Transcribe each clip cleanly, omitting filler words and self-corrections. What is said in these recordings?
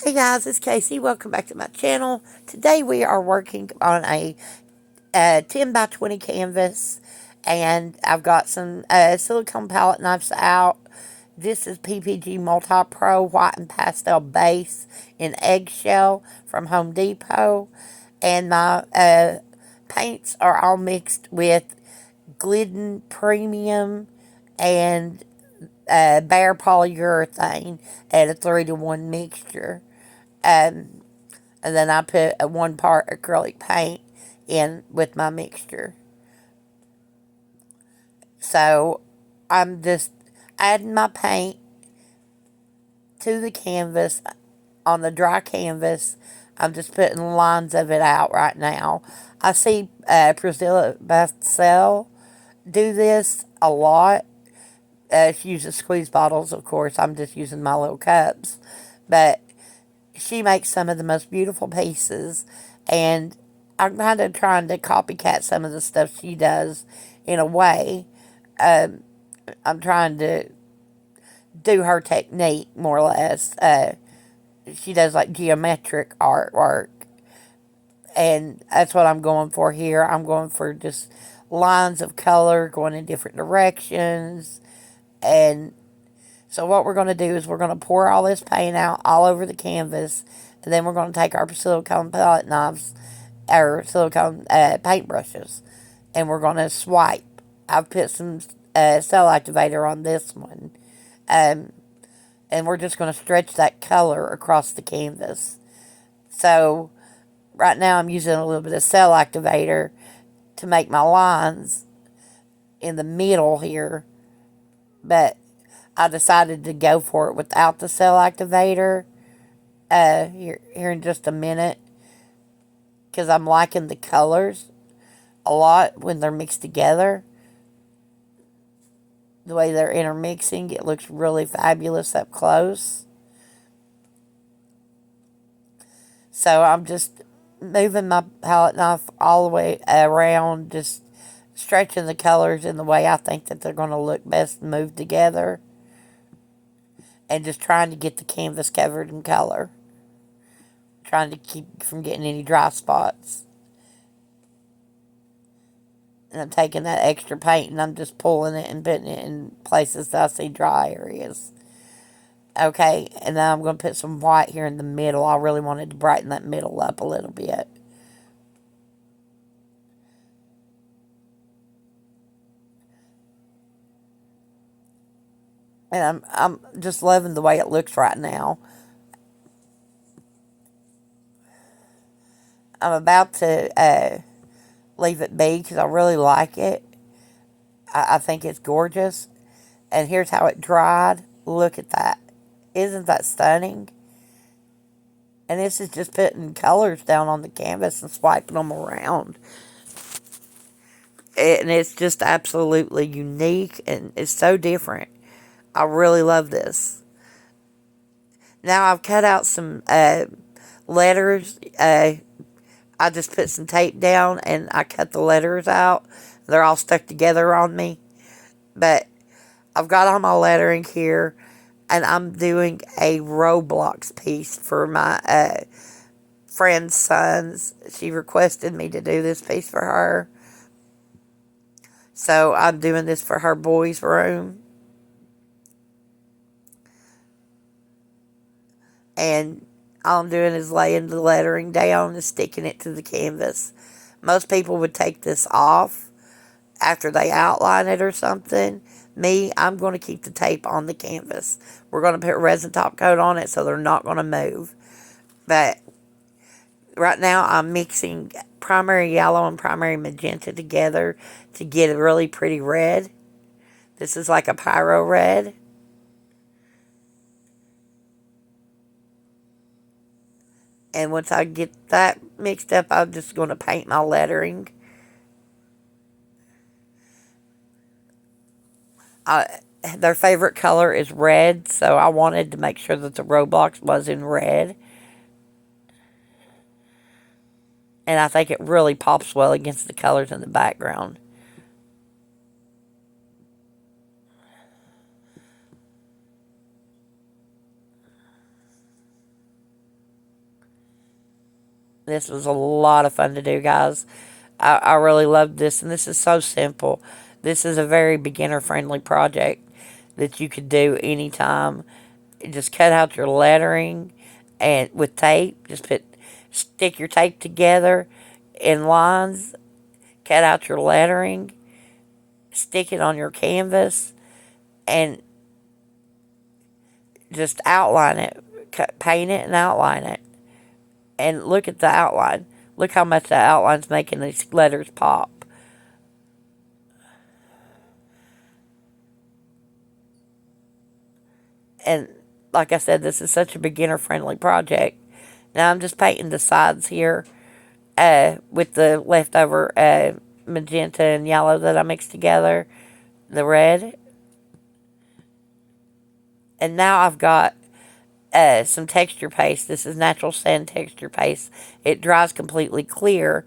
Hey guys, it's Casey. Welcome back to my channel. Today we are working on a 10 by 20 canvas, and I've got some silicone palette knives out. This is PPG Multi Pro White and Pastel Base in Eggshell from Home Depot, and my paints are all mixed with Glidden Premium and Bare Polyurethane at a 3-to-1 mixture. Um, and then I put a 1 part acrylic paint in with my mixture. So I'm just adding my paint to the canvas on the dry canvas. I'm just putting lines of it out right now. I see Priscilla Bassell do this a lot. She uses squeeze bottles, of course. I'm just using my little cups. But she makes some of the most beautiful pieces, and I'm kind of trying to copycat some of the stuff she does in a way. Um, I'm trying to do her technique more or less. She does like geometric artwork, and that's what I'm going for here. I'm going for just lines of color going in different directions. And so what we're going to do is we're going to pour all this paint out all over the canvas, and then we're going to take our silicone palette knives, or silicone paintbrushes, and we're going to swipe. I've put some cell activator on this one, um, and we're just going to stretch that color across the canvas. So right now I'm using a little bit of cell activator to make my lines in the middle here, but I decided to go for it without the cell activator here in just a minute, because I'm liking the colors a lot when they're mixed together. The way they're intermixing, it looks really fabulous up close. So I'm just moving my palette knife all the way around, just stretching the colors in the way I think that they're going to look best moved together, and just trying to get the canvas covered in color, trying to keep from getting any dry spots. And I'm taking that extra paint and I'm just pulling it and putting it in places that I see dry areas. Okay, and now I'm going to put some white here in the middle. I really wanted to brighten that middle up a little bit. And I'm just loving the way it looks right now. I'm about to leave it be because I really like it. I think it's gorgeous. And here's how it dried. Look at that. Isn't that stunning? And this is just putting colors down on the canvas and swiping them around. And it's just absolutely unique, and it's so different. I really love this. Now I've cut out some letters. I just put some tape down and I cut the letters out. They're all stuck together on me. But I've got all my lettering here, and I'm doing a Roblox piece for my friend's sons. She requested me to do this piece for her. So I'm doing this for her boys' room. And all I'm doing is laying the lettering down and sticking it to the canvas. Most people would take this off after they outline it or something. Me, I'm going to keep the tape on the canvas. We're going to put resin top coat on it so they're not going to move. But right now I'm mixing primary yellow and primary magenta together to get a really pretty red. This is like a pyro red. And once I get that mixed up, I'm just going to paint my lettering. Their favorite color is red, so I wanted to make sure that the Roblox was in red. And I think it really pops well against the colors in the background. This was a lot of fun to do, guys. I really loved this, and this is so simple. This is a very beginner friendly project that you could do anytime. Just cut out your lettering and with tape, stick your tape together in lines, cut out your lettering, stick it on your canvas, and just outline it, paint it and outline it. And look at the outline. Look how much the outline's making these letters pop. And like I said, this is such a beginner friendly project. Now I'm just painting the sides here with the leftover magenta and yellow that I mixed together, the red. And now I've got some texture paste. This is natural sand texture paste. It dries completely clear,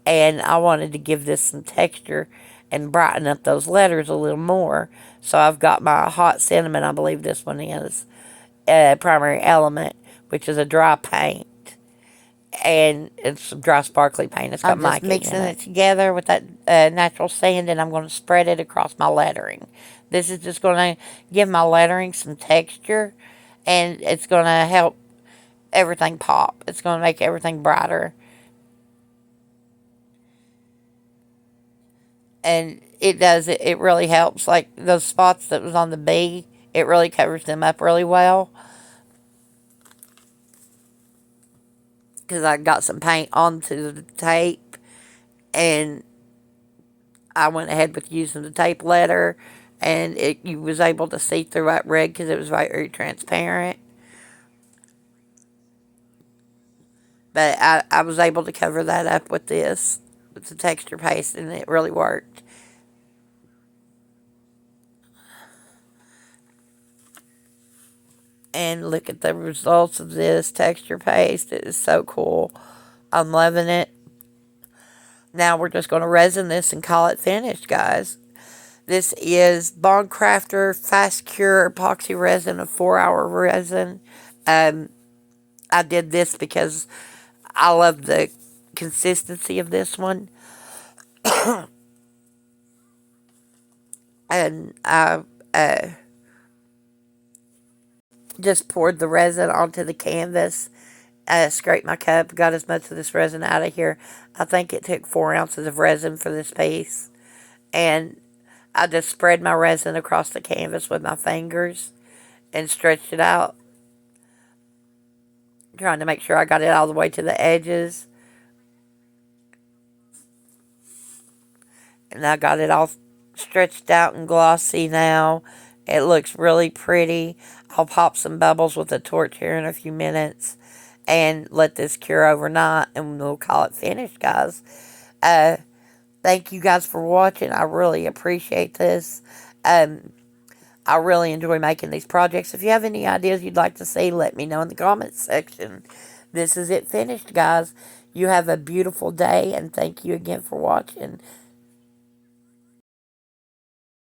and I wanted to give this some texture and brighten up those letters a little more. So I've got my hot cinnamon, I believe this one is, primary element, which is a dry paint. And it's some dry sparkly paint. It's got I'm just mixing it together with that natural sand, and I'm going to spread it across my lettering. This is just going to give my lettering some texture, and it's going to help everything pop. It's going to make everything brighter. And it does, it really helps. Like those spots that was on the B, it really covers them up really well. Because I got some paint onto the tape, and I went ahead with using the tape letter, and you was able to see through that red because it was very transparent. But I was able to cover that up with this, with the texture paste, and it really worked. And look at the results of this texture paste. It is so cool. I'm loving it. Now we're just going to resin this and call it finished, guys. This is Bond Crafter Fast Cure Epoxy Resin, a 4-hour resin. I did this because I love the consistency of this one. And I just poured the resin onto the canvas. Scraped my cup, got as much of this resin out of here. I think it took 4 ounces of resin for this piece. And I just spread my resin across the canvas with my fingers and stretched it out, trying to make sure I got it all the way to the edges. And I got it all stretched out and glossy now. It looks really pretty. I'll pop some bubbles with a torch here in a few minutes and let this cure overnight, and we'll call it finished, guys. Thank you guys for watching. I really appreciate this. I really enjoy making these projects. If you have any ideas you'd like to see, let me know in the comments section. This is it finished, guys. You have a beautiful day, and thank you again for watching.